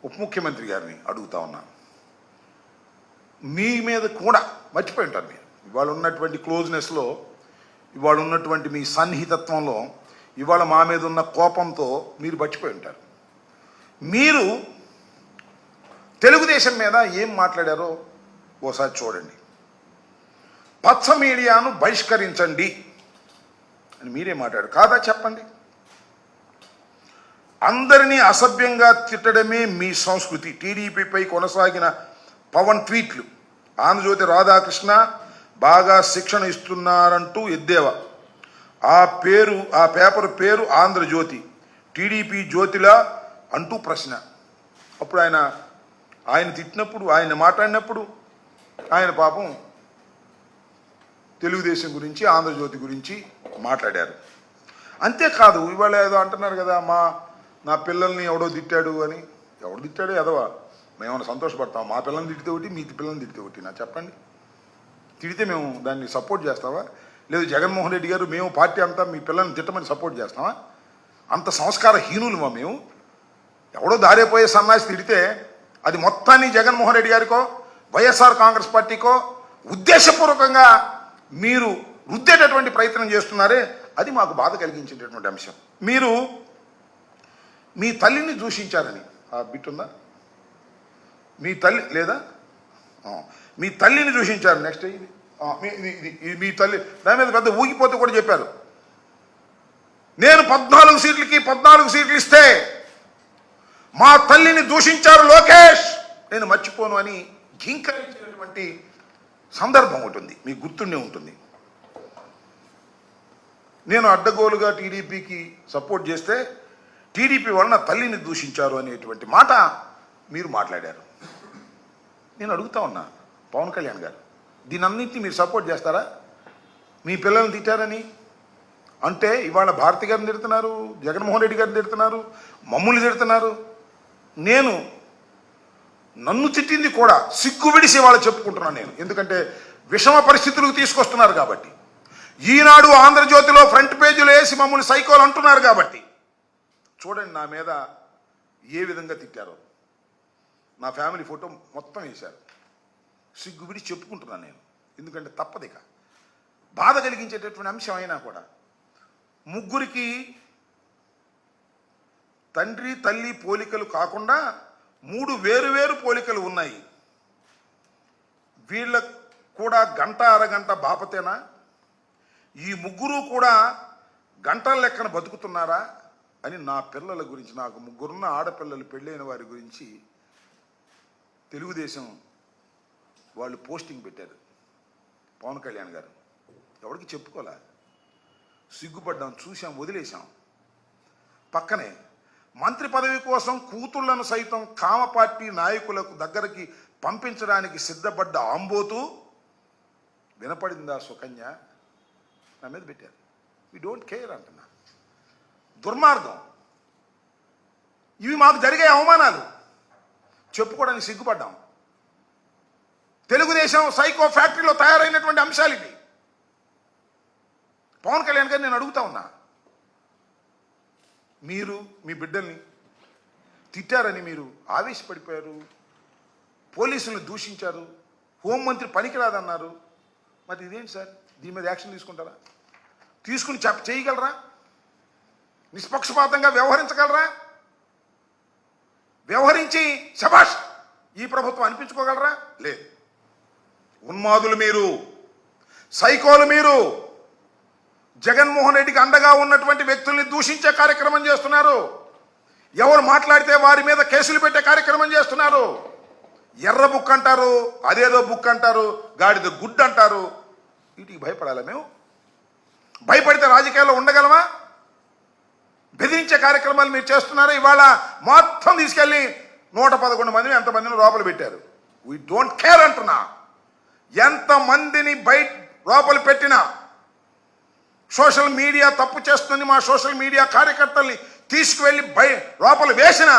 ఉప ముఖ్యమంత్రి గారిని అడుగుతా ఉన్నా, మీ మీద కూడా మర్చిపోయి ఉంటారు మీరు. ఇవాళ ఉన్నటువంటి క్లోజ్నెస్లో, ఇవాళ ఉన్నటువంటి మీ సన్నిహితత్వంలో, ఇవాళ మా మీద ఉన్న కోపంతో మీరు మర్చిపోయి ఉంటారు. మీరు తెలుగుదేశం మీద ఏం మాట్లాడారో ఓసారి చూడండి. పచ్చ మీడియాను బహిష్కరించండి అని మీరే మాట్లాడారు కాదా? చెప్పండి. అందరినీ అసభ్యంగా తిట్టడమే మీ సంస్కృతి. టీడీపీపై కొనసాగిన పవన్ ట్వీట్లు. ఆంధ్రజ్యోతి రాధాకృష్ణ బాగా శిక్షణ ఇస్తున్నారంటూ ఎద్దేవా. ఆ పేపర్ పేరు ఆంధ్రజ్యోతి, టీడీపీ జ్యోతిలా అంటూ ప్రశ్న. అప్పుడు ఆయన తిట్టినప్పుడు, ఆయన మాట్లాడినప్పుడు ఆయన పాపం తెలుగుదేశం గురించి, ఆంధ్రజ్యోతి గురించి మాట్లాడారు. అంతేకాదు, ఇవాళ ఏదో అంటున్నారు కదా, నా పిల్లల్ని ఎవడో తిట్టాడు అని. ఎవడు తిట్టాడు ఎదవా? మేమేమైనా సంతోషపడతాం? మా పిల్లల్ని తిడితే ఒకటి, మీ పిల్లల్ని తిడితే ఒకటి. నా చెప్పండి. తిడితే మేము దాన్ని సపోర్ట్ చేస్తావా? లేదు జగన్మోహన్ రెడ్డి గారు మేము పార్టీ అంతా మీ పిల్లల్ని తిట్టమని సపోర్ట్ చేస్తావా? అంత సంస్కార హీనులమా మేము? ఎవడో దారిపోయే సన్నాసి తిడితే అది మొత్తాన్ని జగన్మోహన్ రెడ్డి గారికో, వైఎస్ఆర్ కాంగ్రెస్ పార్టీకో ఉద్దేశపూర్వకంగా మీరు రుద్దేటటువంటి ప్రయత్నం చేస్తున్నారే, అది మాకు బాధ కలిగించేటటువంటి అంశం. మీరు మీ తల్లిని దూషించారని ఆ బిట్ ఉందా? మీ తల్లి లేదా? మీ తల్లిని దూషించారు. నెక్స్ట్ ఇది మీ తల్లి, దాని మీద పెద్ద ఊగిపోతే కూడా చెప్పారు. నేను 14 సీట్లు ఇస్తే మా తల్లిని దూషించారు లోకేష్, నేను మర్చిపోను అని ఘీంకరించినటువంటి సందర్భం ఉంటుంది, మీకు గుర్తుండే ఉంటుంది. నేను అడ్డగోలుగా టీడీపీకి సపోర్ట్ చేస్తే టీడీపీ వలన తల్లిని దూషించారు అనేటువంటి మాట మీరు మాట్లాడారు. నేను అడుగుతా ఉన్నా, పవన్ కళ్యాణ్ గారు, దీనన్నింటినీ మీరు సపోర్ట్ చేస్తారా? మీ పిల్లల్ని తిట్టారని అంటే ఇవాళ భారతి గారిని తిడుతున్నారు, జగన్మోహన్ రెడ్డి గారిని తిడుతున్నారు, మమ్మల్ని తిడుతున్నారు. నన్ను తిట్టింది కూడా సిగ్గు విడిసి వాళ్ళు చెప్పుకుంటున్నాను నేను. ఎందుకంటే విషమ పరిస్థితులకు తీసుకొస్తున్నారు కాబట్టి. ఈనాడు ఆంధ్రజ్యోతిలో ఫ్రంట్ పేజీలో వేసి మమ్మల్ని సైకోలు అంటున్నారు కాబట్టి చూడండి నా మీద ఏ విధంగా తిట్టారో. నా ఫ్యామిలీ ఫోటో మొత్తం వేశారు. సిగ్గు విడిచి చెప్పుకుంటున్నాను నేను, ఎందుకంటే తప్పదిక. బాధ కలిగించేటటువంటి అంశం అయినా కూడా ముగ్గురికి తండ్రి తల్లి పోలికలు కాకుండా 3 వేరు పోలికలు ఉన్నాయి. వీళ్ళకు కూడా గంట అరగంట బాపతేనా? ఈ ముగ్గురు కూడా గంటల లెక్కన బతుకుతున్నారా అని నా పిల్లల గురించి, నాకు 3 ఆడపిల్లలు పెళ్ళైన వారి గురించి తెలుగుదేశం వాళ్ళు పోస్టింగ్ పెట్టారు. పవన్ కళ్యాణ్ గారు ఎవరికి చెప్పుకోలే, సిగ్గుపడ్డాం, చూసాం, వదిలేశాం. పక్కనే మంత్రి పదవి కోసం కూతుళ్లను సైతం కామ పార్టీ నాయకులకు దగ్గరికి పంపించడానికి సిద్ధపడ్డ ఆంబోతు వినపడిందా సుకన్య నా మీద పెట్టారు. వీ డోంట్ కేర్ అంటున్నా. దుర్మార్గం. ఇవి మాకు జరిగే అవమానాలు, చెప్పుకోవడానికి సిగ్గుపడ్డాం. తెలుగుదేశం సైకో ఫ్యాక్టరీలో తయారైనటువంటి అంశాలు ఇవి. పవన్ కళ్యాణ్ గారు నేను అడుగుతా ఉన్నా, మీరు మీ బిడ్డల్ని తిట్టారని మీరు ఆవేశపడిపోయారు, పోలీసులను దూషించారు, హోంమంత్రి పనికిరాదన్నారు. మరి ఇదేంటి సార్? దీని మీద యాక్షన్ తీసుకుంటారా? తీసుకుని చేయగలరా? నిష్పక్షపాతంగా వ్యవహరించగలరా? వ్యవహరించి శభాష్ ఈ ప్రభుత్వం అనిపించుకోగలరా? లేదు. ఉన్మాదులు మీరు, సైకోలు మీరు. జగన్మోహన్ రెడ్డికి అండగా ఉన్నటువంటి వ్యక్తుల్ని దూషించే కార్యక్రమం చేస్తున్నారు. ఎవరు మాట్లాడితే వారి మీద కేసులు పెట్టే కార్యక్రమం చేస్తున్నారు. ఎర్ర బుక్ అంటారు, అదేదో బుక్ అంటారు, గాడిద గుడ్ అంటారు. వీటికి భయపడాలా మేము? భయపడితే రాజకీయాల్లో ఉండగలమా? బెదిరించే కార్యక్రమాలు మీరు చేస్తున్నారు. ఇవాళ మొత్తం తీసుకెళ్ళి 111 మందిని ఎంతమందిని లోపల పెట్టారు. వీ డోంట్ కేర్ అంటున్నా. ఎంతమందిని లోపల పెట్టినా, సోషల్ మీడియా తప్పు చేస్తుంది, మా సోషల్ మీడియా కార్యకర్తల్ని తీసుకువెళ్ళి లోపల వేసిన